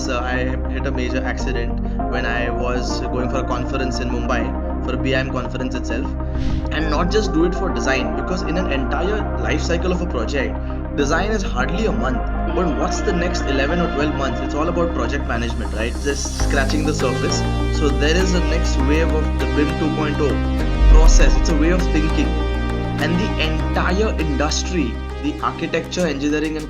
once I hit a major accident when I was going for a conference in Mumbai for a BIM conference itself, and not just do it for design, because in an entire life cycle of a project, design is hardly a month. But what's the next 11 or 12 months? It's all about project management, right? Just scratching the surface. So there is a next wave of the BIM 2.0 process. It's a way of thinking, and the entire industry, the architecture, engineering, and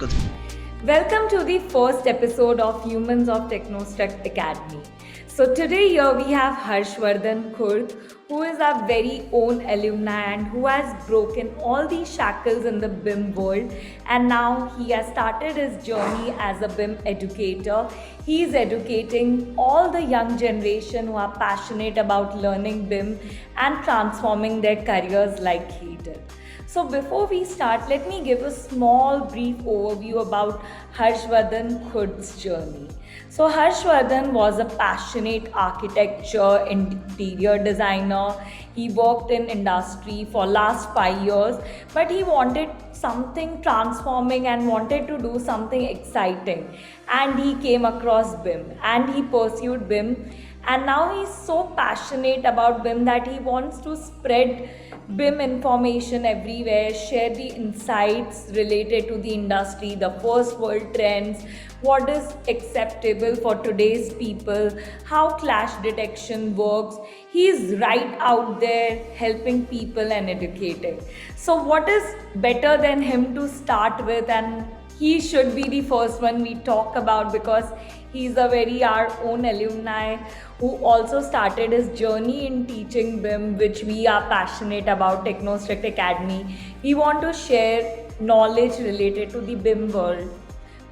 Welcome to the first episode of Humans of TechnoStruct Academy. So today here we have Harshavardhan Khurd, who is our very own alumni and who has broken all these shackles in the BIM world, and now he has started his journey as a BIM educator. He is educating all the young generation who are passionate about learning BIM and transforming their careers like he did. So before we start, let me give a small brief overview about Harshavardhan Khurd's journey. So Harshavardhan was a passionate architecture interior designer. He worked in industry for last 5 years, but he wanted something transforming and wanted to do something exciting. And he came across BIM and he pursued BIM, and now he's so passionate about BIM that he wants to spread BIM information everywhere, share the insights related to the industry, the first world trends, what is acceptable for today's people, how clash detection works. He's right out there helping people and educating. So what is better than him to start with, and he should be the first one we talk about because he's a very our own alumni who also started his journey in teaching BIM, which we are passionate about, TechnoStruct Academy. We want to share knowledge related to the BIM world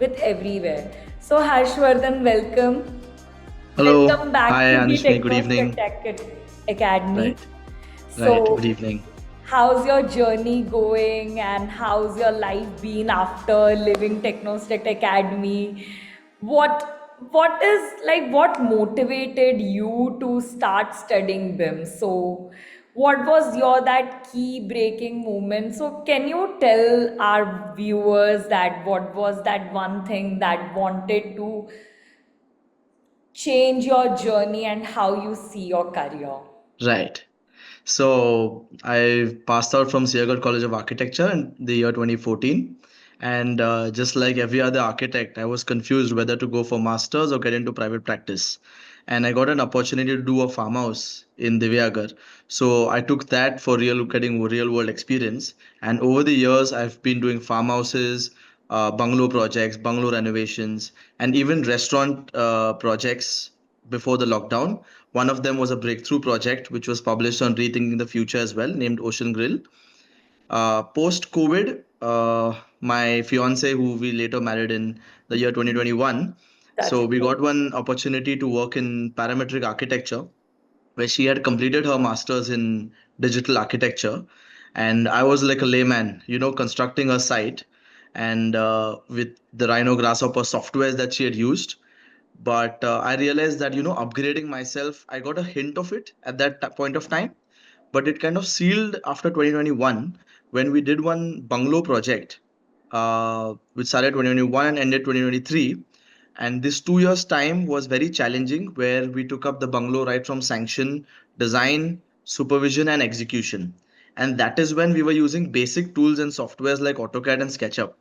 with everywhere. So Harshvardhan, welcome. Hello. Welcome back Hi, to the Anishni. Good TechnoStruct evening. Academy. Right. Right. So Good evening. how's your journey going and how's your life been after living TechnoStruct Academy? What is like what motivated you to start studying BIM? So what was your that key breaking moment? So can you tell our viewers that what was that one thing that wanted to change your journey and how you see your career? Right. So I passed out from Siagat College of Architecture in the year 2014. And just like every other architect, I was confused whether to go for masters or get into private practice. And I got an opportunity to do a farmhouse in Divyagar. So I took that for getting real world experience. And over the years, I've been doing farmhouses, bungalow projects, bungalow renovations, and even restaurant projects before the lockdown. One of them was a breakthrough project which was published on Rethinking the Future as well, named Ocean Grill. Post COVID, my fiance, who we later married in the year 2021, That's so we great. got one opportunity to work in parametric architecture, where she had completed her master's in digital architecture. And I was like a layman, constructing a site, and with the Rhino Grasshopper softwares that she had used. But I realized that upgrading myself, I got a hint of it at that point of time, but it kind of sealed after 2021 when we did one bungalow project, which started 2021 and ended 2023. And this 2 years time was very challenging, where we took up the bungalow right from sanction, design, supervision, and execution. And that is when we were using basic tools and softwares like AutoCAD and SketchUp,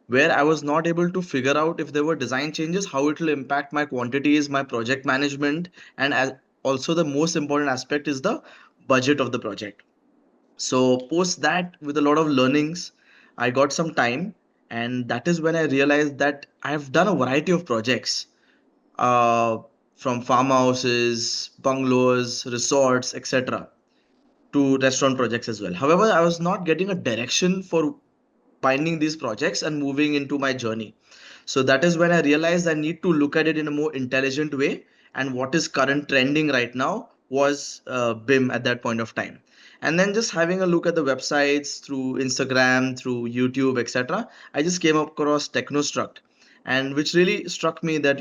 where I was not able to figure out if there were design changes, how it will impact my quantities, my project management, and also the most important aspect is the budget of the project. So, post that, with a lot of learnings, I got some time, and that is when I realized that I have done a variety of projects, uh, from farmhouses, bungalows, resorts, etc., to restaurant projects as well. However, I was not getting a direction for binding these projects and moving into my journey. So that is when I realized I need to look at it in a more intelligent way. And what is current trending right now was BIM at that point of time. And then just having a look at the websites through Instagram, through YouTube, etc., I just came across TechnoStruct, and which really struck me that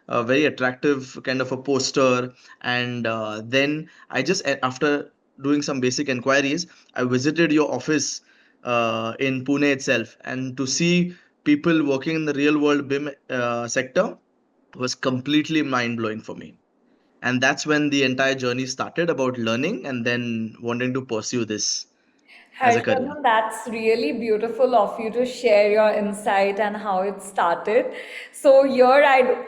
a very attractive kind of a poster. And then I just, after doing some basic inquiries, I visited your office in Pune itself, and to see people working in the real world BIM sector, was completely mind blowing for me. And that's when the entire journey started about learning and then wanting to pursue this as a career. Harshavardhan, that's really beautiful of you to share your insight and how it started. So here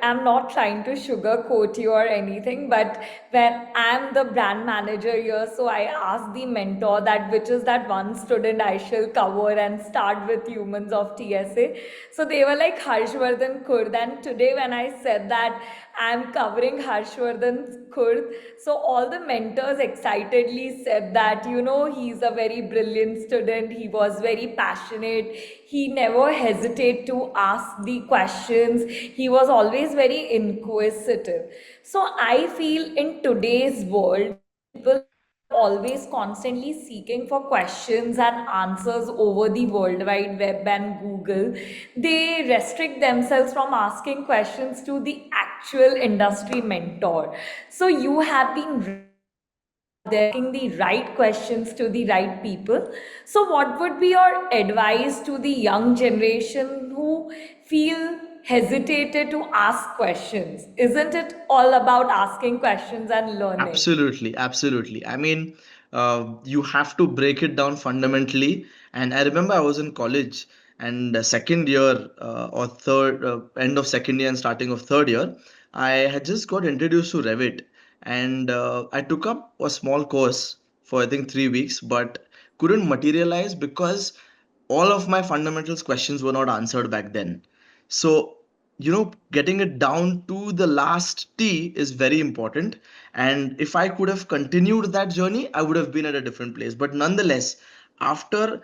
am not trying to sugarcoat you or anything, but when I'm the brand manager here, so I asked the mentor that which is that one student I shall cover and start with Humans of TSA. So they were like Harshavardhan Khurd, and today when I said that I'm covering Harshavardhan Khurd, so all the mentors excitedly said that, he's a very brilliant student, he was very passionate, he never hesitated to ask the questions, he was always very inquisitive. So I feel in today's world, people who are always constantly seeking for questions and answers over the World Wide Web and Google, they restrict themselves from asking questions to the actual industry mentor. So you have been really good out there asking the right questions to the right people. So what would be your advice to the young generation who feel hesitated to ask questions? Isn't it all about asking questions and learning? Absolutely, absolutely. I mean, you have to break it down fundamentally. And I remember I was in college and second year or third, end of second year and starting of third year, I had just got introduced to Revit. And I took up a small course for I think 3 weeks, but couldn't materialize because all of my fundamentals questions were not answered back then. So, getting it down to the last T is very important. And if I could have continued that journey, I would have been at a different place. But nonetheless, after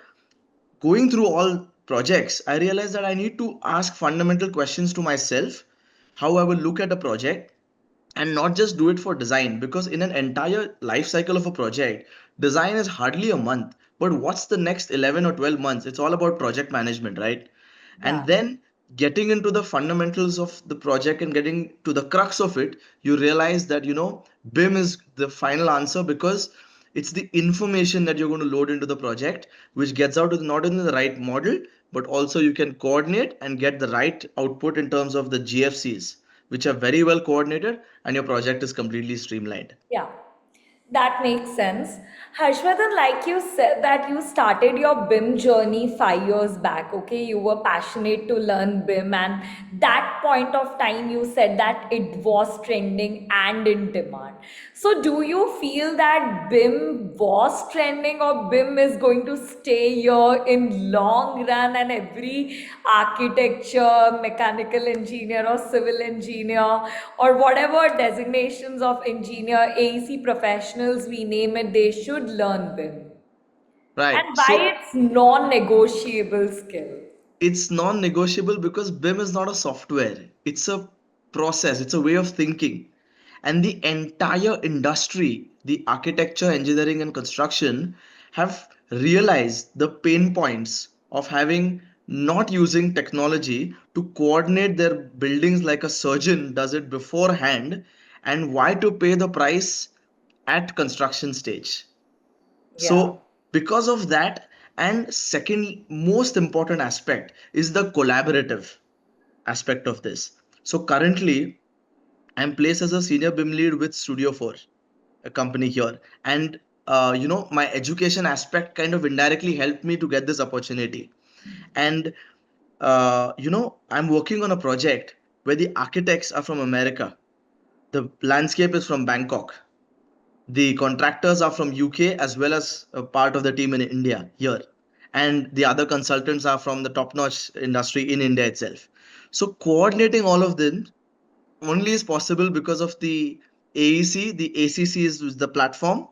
going through all projects, I realized that I need to ask fundamental questions to myself, how I will look at a project, and not just do it for design, because in an entire life cycle of a project, design is hardly a month, but what's the next 11 or 12 months? It's all about project management, right? And Yeah. then getting into the fundamentals of the project and getting to the crux of it, you realize that BIM is the final answer, because it's the information that you're going to load into the project which gets out with not only the right model, but also you can coordinate and get the right output in terms of the GFCs, which are very well coordinated, and your project is completely streamlined. Yeah, that makes sense. Harshvardhan, like you said, that you started your BIM journey 5 years back. Okay, you were passionate to learn BIM, and that point of time you said that it was trending and in demand. So, do you feel that BIM was trending, or BIM is going to stay here in long run, and every architecture, mechanical engineer, or civil engineer, or whatever designations of engineer, AEC professionals we name it, they should learn BIM. Right. And why So it's non-negotiable skill. it's non-negotiable because BIM is not a software. It's a process. It's a way of thinking. And the entire industry, the architecture, engineering, and construction, have realized the pain points of having not using technology to coordinate their buildings like a surgeon does it beforehand, and why to pay the price at construction stage. Yeah. So, because of that, and second most important aspect is the collaborative aspect of this. So, currently, I'm placed as a senior BIM lead with Studio 4, a company here. And, my education aspect kind of indirectly helped me to get this opportunity. And, I'm working on a project where the architects are from America. The landscape is from Bangkok. The contractors are from UK as well as a part of the team in India here. And the other consultants are from the top notch industry in India itself. So coordinating all of them only is possible because of the AEC. The ACC is the platform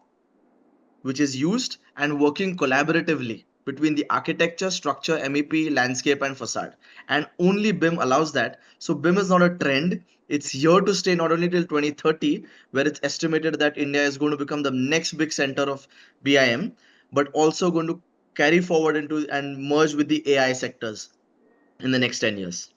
which is used, and working collaboratively between the architecture, structure, MEP, landscape, and facade. And only BIM allows that. So BIM is not a trend. It's here to stay not only till 2030, where it's estimated that India is going to become the next big center of BIM, but also going to carry forward into and merge with the AI sectors in the next 10 years.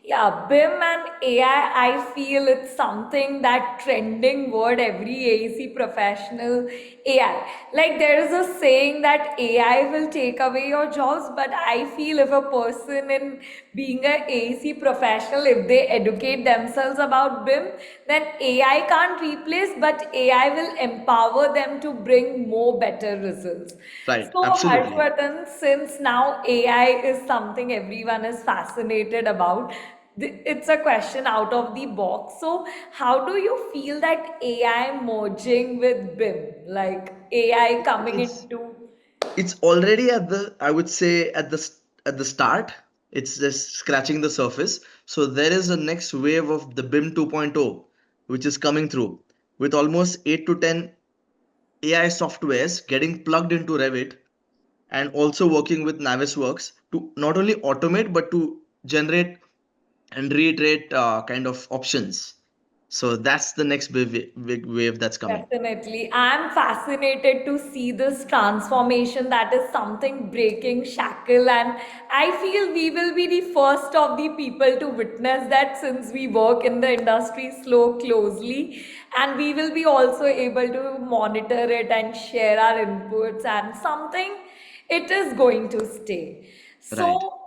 Yeah, BIM and AI, I feel it's something that trending word every AEC professional, AI. Like there is a saying that AI will take away your jobs, but I feel if a person in being a AEC professional, if they educate themselves about BIM, then AI can't replace, but AI will empower them to bring more better results. Right, So, absolutely. Harshvardhan, since now AI is something everyone is fascinated about, it's a question out of the box. So, how do you feel that AI merging with BIM, like AI coming It's into it's already at the, I would say, at the start. It's just scratching the surface. So there is a next wave of the BIM 2.0 which is coming through with almost 8 to 10 AI softwares getting plugged into Revit, and also working with Navisworks to not only automate but to generate and reiterate kind of options. So that's the next big wave that's coming. Definitely. I'm fascinated to see this transformation that is something breaking shackle, and I feel we will be the first of the people to witness that since we work in the industry so closely, and we will be also able to monitor it and share our inputs and something it is going to stay. Right. So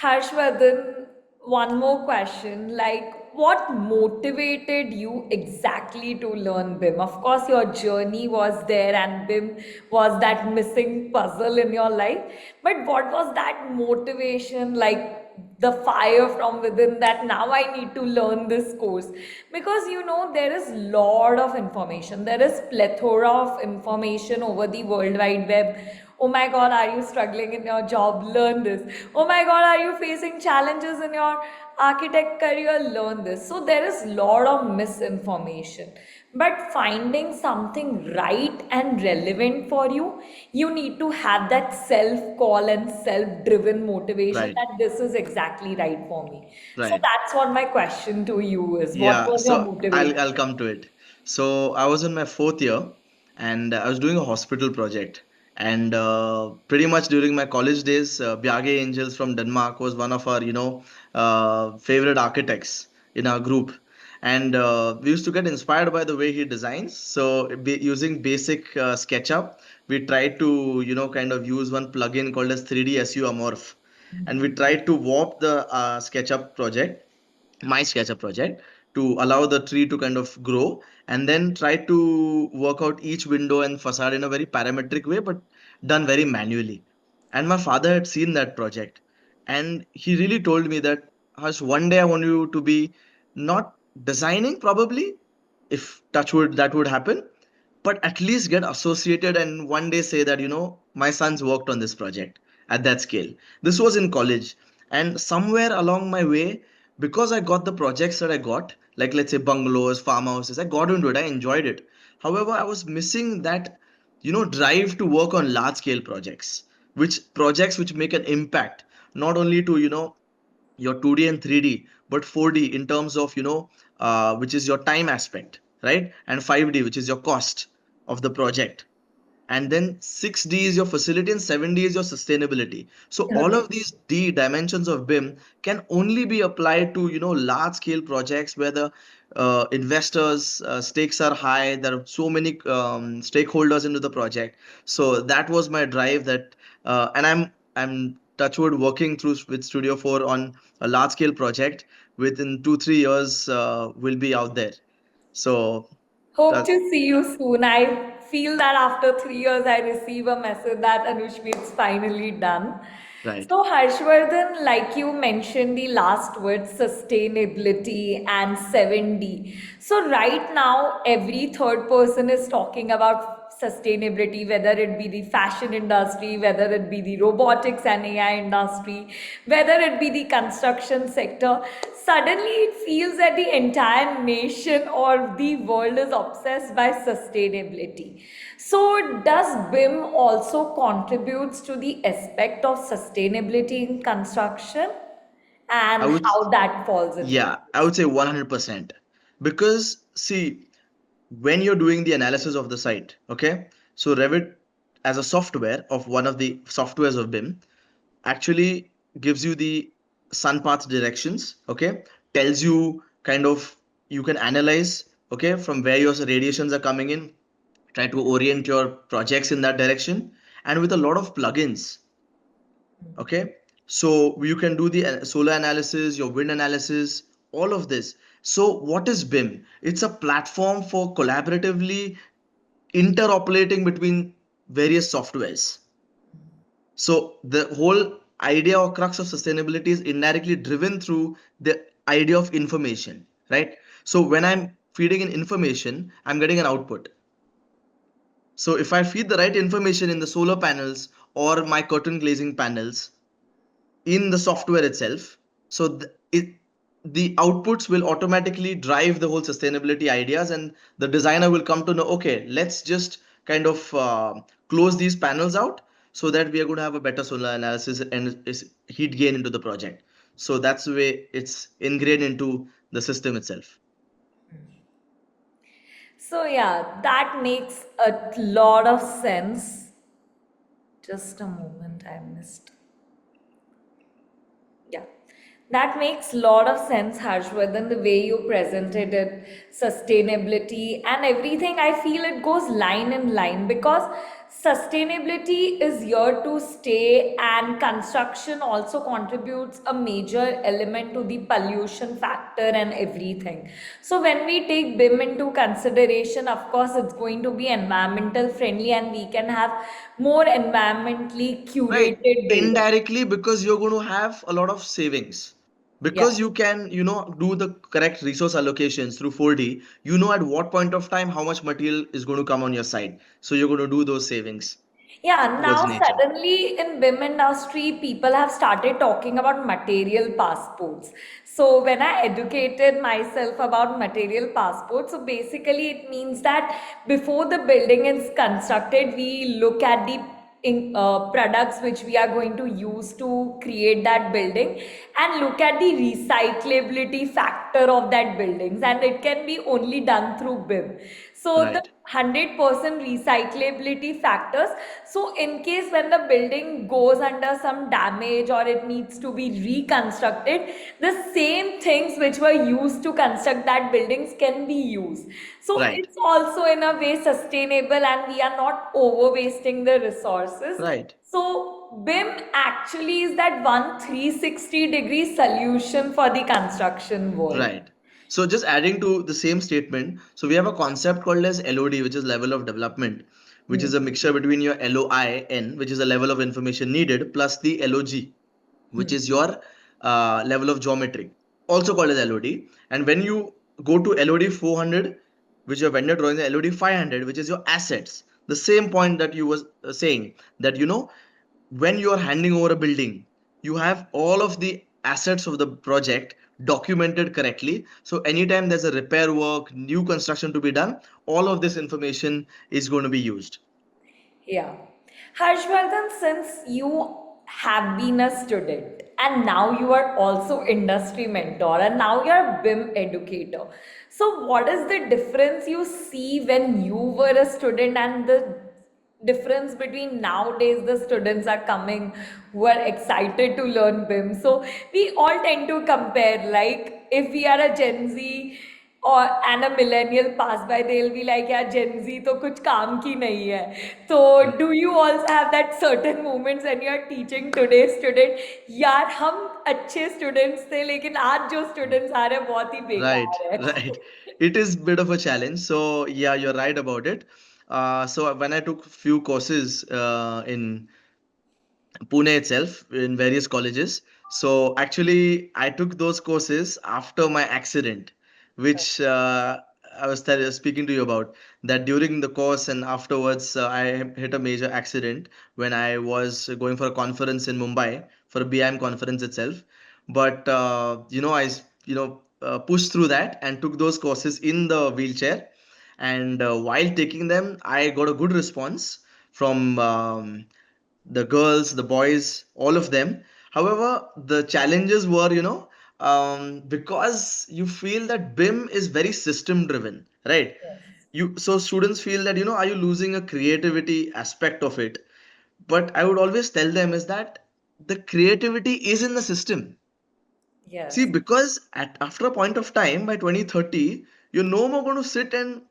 Harshvardhan, one more question. Like, what motivated you exactly to learn BIM? Of course, your journey was there, and BIM was that missing puzzle in your life. But what was that motivation, like the fire from within that now I need to learn this course? Because there is lot of information. There is plethora of information over the World Wide Web. Oh my God, are you struggling in your job? Learn this. Oh my God, are you facing challenges in your architect career? Learn this. So there is lot of misinformation. But finding something right and relevant for you, you need to have that self call and self driven motivation Right. that this is exactly right for me. So Right. that's what my question to you is. What Yeah, was your so I'll motivation? come to it. So I was in my fourth year, and I was doing a hospital project. And pretty much during my college days, Bjarke Ingels from Denmark was one of our, favorite architects in our group. And we used to get inspired by the way he designs. So using basic SketchUp, we tried to, kind of use one plugin called as 3D SU Amorph. And we tried to warp the SketchUp project, my SketchUp project, to allow the tree to kind of grow, and then try to work out each window and facade in a very parametric way, but done very manually. And my father had seen that project, and he really told me that, Harsh, one day I want you to be not designing, probably, if touch wood that would happen, but at least get associated and one day say that, my sons worked on this project at that scale. This was in college. And somewhere along my way, because I got the projects that I got, like let's say bungalows, farmhouses, I got into it, I enjoyed it. However, I was missing that, drive to work on large scale projects which make an impact, not only to, your 2D and 3D, but 4D in terms of, which is your time aspect, right? And 5D, which is your cost of the project. And then 6D is your facility and 7D is your sustainability. So all of these D dimensions of BIM can only be applied to, large scale projects where the investors stakes are high. There are so many stakeholders into the project. So that was my drive, that and I'm touchwood working through with Studio 4 on a large scale project. Within 2 3 years will be out there. So Hope that to see you soon. I feel that after 3 years, I receive a message that Anushmi, it's finally done. right. So, Harshvardhan, like you mentioned the last word, sustainability and 7D. So, right now, every third person is talking about sustainability, whether it be the fashion industry, whether it be the robotics and AI industry, whether it be the construction sector. Suddenly, it feels that the entire nation or the world is obsessed by sustainability. So, does BIM also contributes to the aspect of sustainability in construction I and would how that falls into Yeah, I place? would say 100%. Because, see, when you're doing the analysis of the site, okay, so Revit as a software of one of the softwares of BIM actually gives you the sun path directions, okay, tells you kind of, you can analyze, okay, from where your radiations are coming in, try to orient your projects in that direction, and with a lot of plugins. Okay, so you can do the solar analysis, your wind analysis, all of this. So what is BIM? It's a platform for collaboratively interoperating between various softwares. So the whole idea or crux of sustainability is indirectly driven through the idea of information, right? So when I'm feeding in information, I'm getting an output. So if I feed the right information in the solar panels or my curtain glazing panels in the software itself, so the outputs will automatically drive the whole sustainability ideas, and the designer will come to know, okay, let's just kind of close these panels out so that we are going to have a better solar analysis and is heat gain into the project. So that's the way it's ingrained into the system itself. So, yeah, that makes a lot of sense. Just a moment, I missed. Yeah, that makes a lot of sense, Harshvardhan, the way you presented it, sustainability and everything. I feel it goes line in line because sustainability is here to stay, and construction also contributes a major element to the pollution factor and everything. So, when we take BIM into consideration, of course, it's going to be environmental friendly and we can have more environmentally Right. curated buildings. Indirectly, because you're going to have a lot of savings. Yeah. Because you can, do the correct resource allocations through 4D, at what point of time how much material is going to come on your side. So you're going to do those savings Yeah, towards now nature. suddenly in BIM industry, people have started talking about material passports. So when I educated myself about material passports, so basically it means that before the building is constructed, we look at the products which we are going to use to create that building and look at the recyclability factor of that buildings, and it can be only done through BIM. So the Right. 100% recyclability factors, so in case when the building goes under some damage or it needs to be reconstructed, the same things which were used to construct that buildings can be used. So Right. it's also in a way sustainable and we are not over wasting the resources. Right. So BIM actually is that one 360-degree solution for the construction world. Right. So just adding to the same statement, so we have a concept called as LOD, which is level of development, which Hmm. is a mixture between your LOIN, which is a level of information needed, plus the LOG, which Hmm. is your level of geometry, also called as LOD. And when you go to LOD 400, which your vendor drawing, the LOD 500, which is your assets, the same point that you was saying, that when you are handing over a building, you have all of the assets of the project documented correctly. So anytime there's a repair work, new construction to be done, all of this information is going to be used. Yeah. Harshvardhan, since you have been a student and now you are also industry mentor and now you're a BIM educator. So what is the difference you see when you were a student and the difference between nowadays the students are coming who are excited to learn BIM? So we all tend to compare, like if we are a Gen Z or and a millennial pass by, they'll be like, yeah, Gen Z to kuch kaam ki nahi hai. So do you also have that certain moments when you're teaching today's student, यार हम अच्छे students थे लेकिन आज जो students आ रहे हैं बहुत ही Right, बेकार है. right. It is bit of a challenge. So yeah, you're right about it. So when I took few courses in Pune itself in various colleges. So actually, I took those courses after my accident, which I was speaking to you about. That during the course and afterwards, I hit a major accident when I was going for a conference in Mumbai for a BIM conference itself. But pushed through that and took those courses in the wheelchair. And while taking them, I got a good response from the girls, the boys, all of them. However, the challenges were, because you feel that BIM is very system driven, right? So students feel that, are you losing a creativity aspect of it? But I would always tell them is that the creativity is in the system. See, Yes. because after a point of time, by 2030, you're no more going to sit and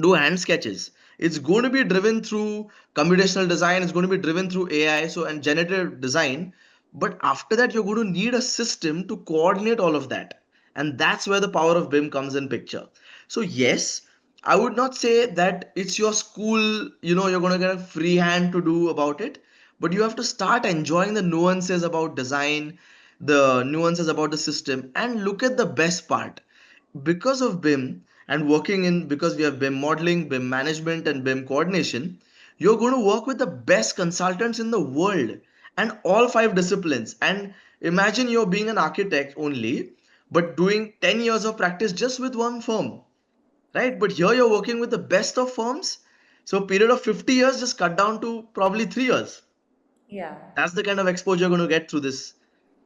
do hand sketches. It's going to be driven through computational design, it's going to be driven through AI, so and generative design. But after that, you're going to need a system to coordinate all of that. And that's where the power of BIM comes in picture. So, yes, I would not say that it's your school, you're going to get a free hand to do about it, but you have to start enjoying the nuances about design, the nuances about the system, and look at the best part. Because of BIM and working in, because we have BIM modeling, BIM management, and BIM coordination, you're going to work with the best consultants in the world and all five disciplines. And imagine you're being an architect only, but doing 10 years of practice just with one firm, right? But here you're working with the best of firms. So, a period of 50 years just cut down to probably 3 years. Yeah. That's the kind of exposure you're going to get through this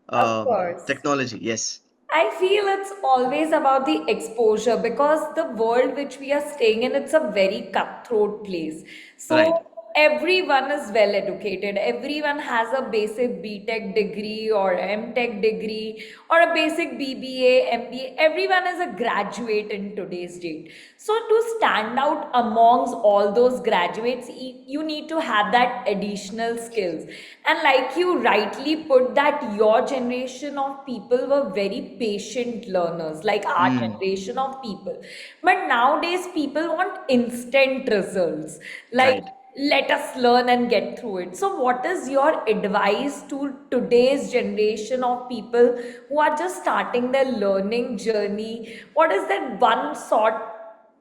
Of course. technology. Yes, I feel it's always about the exposure because the world which we are staying in, it's a very cutthroat place. right, So everyone is well educated. Everyone has a basic BTech degree or MTech degree or a basic BBA, MBA. Everyone is a graduate in today's date. So to stand out amongst all those graduates, you need to have that additional skills. And like you rightly put that your generation of people were very patient learners, like our mm, generation of people. But nowadays people want instant results, like right, let us learn and get through it. So what is your advice to today's generation of people who are just starting their learning journey? What is that one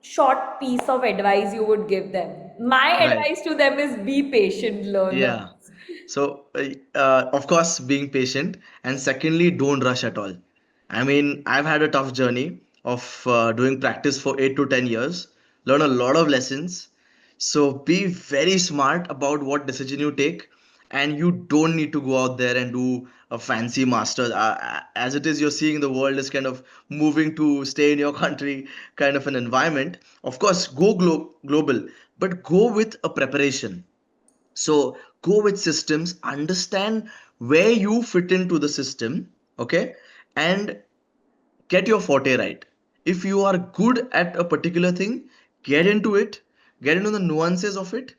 short piece of advice you would give them? My right. advice to them is be patient Yeah. learners. So, of course, being patient, and secondly, don't rush at all. I mean, I've had a tough journey of doing practice for 8 to 10 years, learn a lot of lessons. So, be very smart about what decision you take, and you don't need to go out there and do a fancy master. As it is, you're seeing the world is kind of moving to stay in your country kind of an environment. Of course, go global, but go with a preparation. So go with systems, understand where you fit into the system, okay, and get your forte right. If you are good at a particular thing, get into it, get into the nuances of it,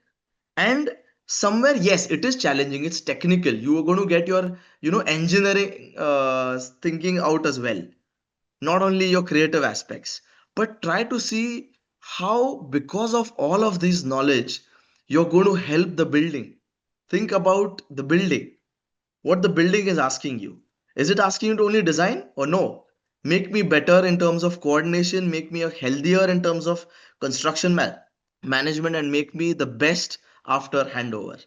and somewhere, yes, it is challenging, it's technical. You are going to get your, engineering thinking out as well, not only your creative aspects, but try to see how, because of all of this knowledge, you're going to help the building. Think about the building, what the building is asking you. Is it asking you to only design or no? Make me better in terms of coordination, make me a healthier in terms of construction management, and make me the best after handover.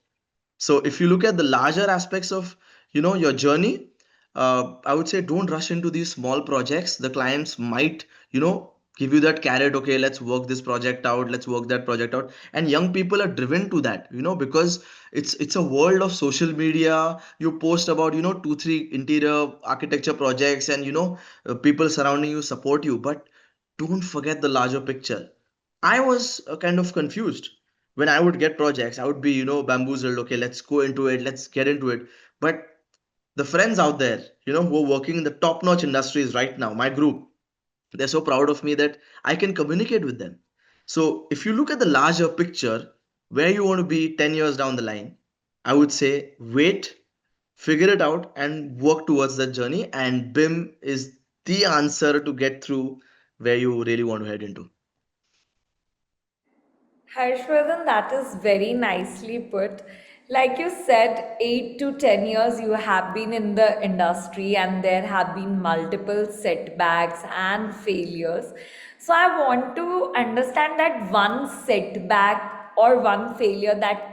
So if you look at the larger aspects of your journey, I would say don't rush into these small projects. The clients might give you that carrot. Okay, let's work this project out. Let's work that project out. And young people are driven to that, because it's a world of social media. You post about 2 3 interior architecture projects, and people surrounding you support you. But don't forget the larger picture. I was kind of confused when I would get projects. I would be, bamboozled. Okay, let's go into it. Let's get into it. But the friends out there, who are working in the top-notch industries right now, my group, they're so proud of me that I can communicate with them. So if you look at the larger picture, where you want to be 10 years down the line, I would say wait, figure it out, and work towards that journey. And BIM is the answer to get through where you really want to head into. Harshvardhan, that is very nicely put. Like you said, 8 to 10 years you have been in the industry and there have been multiple setbacks and failures. So I want to understand that one setback or one failure that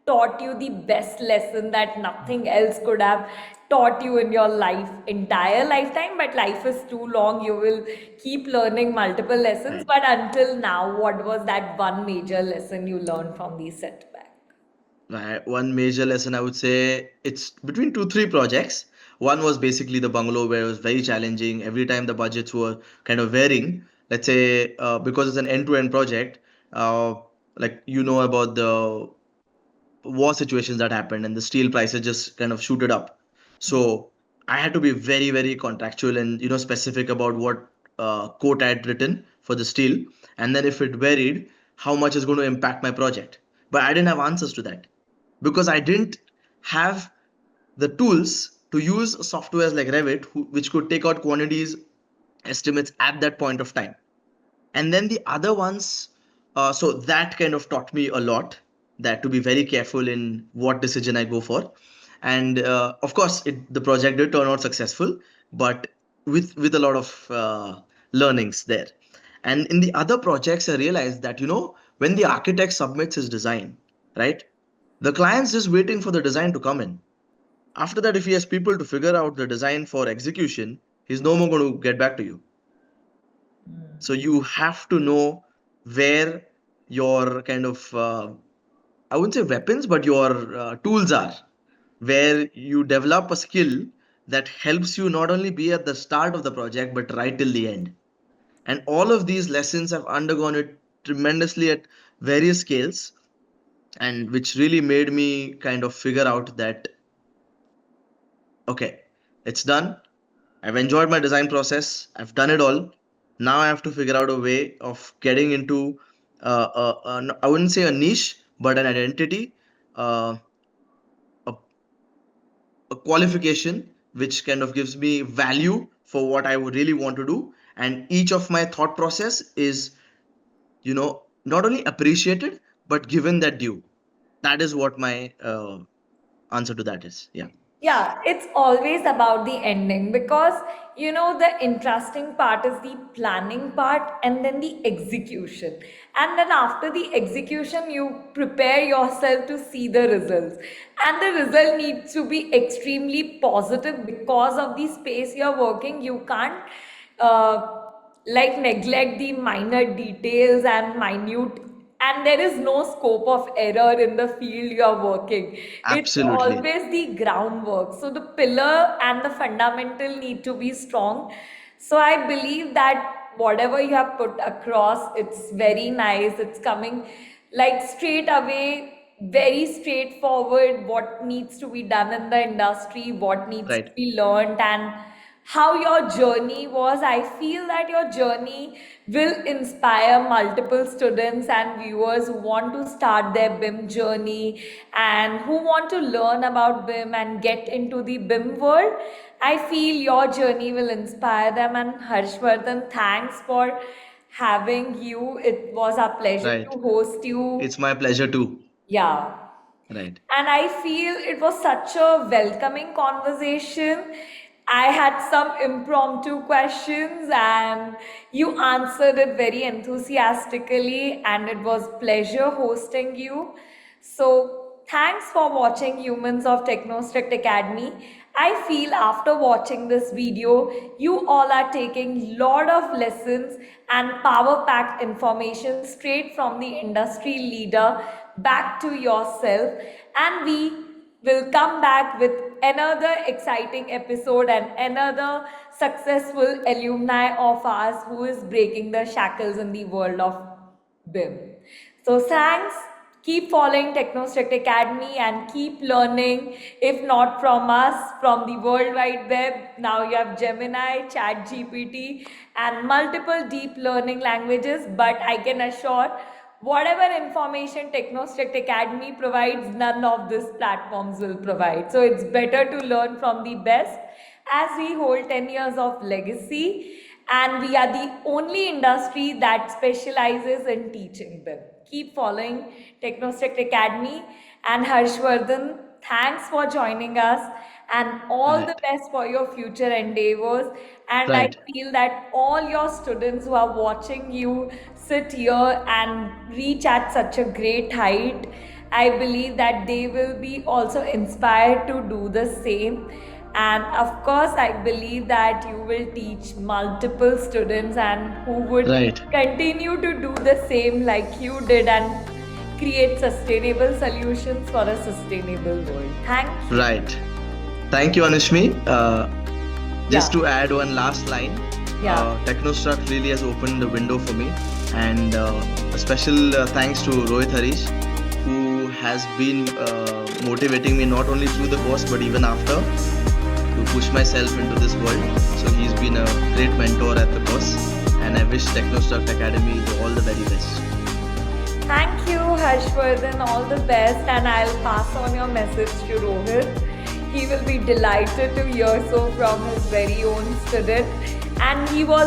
taught you the best lesson that nothing else could have taught you in your life entire lifetime. But life is too long, you will keep learning multiple lessons. Right. But until now, what was that one major lesson you learned from the setback? Right. One major lesson, I would say, it's between 2 3 projects. One was basically the bungalow, where it was very challenging. Every time the budgets were kind of varying. Let's say, because it's an end-to-end project, uh, like about the war situations that happened, and the steel prices just kind of shooted up. So I had to be very, very contractual and specific about what quote I had written for the steel, and then if it varied, how much is going to impact my project. But I didn't have answers to that because I didn't have the tools to use softwares like Revit, which could take out quantities estimates at that point of time. And then the other ones, so that kind of taught me a lot, that to be very careful in what decision I go for. And of course the project did turn out successful, but with a lot of learnings there. And in the other projects I realized that when the architect submits his design, right, the client's just waiting for the design to come in. After that, if he has people to figure out the design for execution, he's no more going to get back to you. So you have to know where your kind of, I wouldn't say weapons, but your tools are, where you develop a skill that helps you not only be at the start of the project, but right till the end. And all of these lessons have undergone it tremendously at various scales, and which really made me kind of figure out that, okay, it's done. I've enjoyed my design process. I've done it all. Now I have to figure out a way of getting into, I wouldn't say a niche, but an identity, uh, a, a qualification which kind of gives me value for what I would really want to do. And each of my thought process is, not only appreciated, but given that due. That is what my answer to that is. Yeah. Yeah, it's always about the ending because the interesting part is the planning part and then the execution. And then after the execution, you prepare yourself to see the results. And the result needs to be extremely positive because of the space you're working. You can't uh, like neglect the minor details and minute, and there is no scope of error in the field you are working. It's Absolutely. always the groundwork, so the pillar and the fundamental need to be strong. So I believe that whatever you have put across, it's very nice. It's coming like straight away, very straightforward, what needs to be done in the industry, what needs to Right. be learned, and how your journey was. I feel that your journey will inspire multiple students and viewers who want to start their BIM journey and who want to learn about BIM and get into the BIM world. I feel your journey will inspire them. And Harshvardhan, thanks for having you. It was a pleasure Right. to host you. It's my pleasure too. Yeah. Right. And I feel it was such a welcoming conversation. I had some impromptu questions and you answered it very enthusiastically, and it was pleasure hosting you. So thanks for watching Humans of TechnoStruct Academy. I feel after watching this video, you all are taking lot of lessons and power-packed information straight from the industry leader back to yourself, and we will come back with another exciting episode and another successful alumni of ours who is breaking the shackles in the world of BIM. So thanks. Keep following TechnoStruct Academy and keep learning, if not from us, from the World Wide Web. Now you have Gemini, ChatGPT, and multiple deep learning languages. But I can assure, whatever information TechnoStruct Academy provides, none of these platforms will provide. So it's better to learn from the best, as we hold 10 years of legacy and we are the only industry that specializes in teaching them. Keep following TechnoStruct Academy. And Harshvardhan, thanks for joining us and all the Right. best for your future endeavors. And I Right. feel that all your students who are watching you sit here and reach at such a great height, I believe that they will be also inspired to do the same. And of course, I believe that you will teach multiple students and who would Right. continue to do the same like you did and create sustainable solutions for a sustainable world. Thank you. Right. Thank you, Anushmi. Yeah, Just to add one last line, yeah. TechnoStruct really has opened the window for me, and a special thanks to Rohit Harish, who has been motivating me not only through the course but even after, to push myself into this world. So he's been a great mentor at the course, and I wish TechnoStruct Academy all the very best. Thank you, Harshvardhan. All the best, and I'll pass on your message to Rohit. He will be delighted to hear so from his very own student, and he was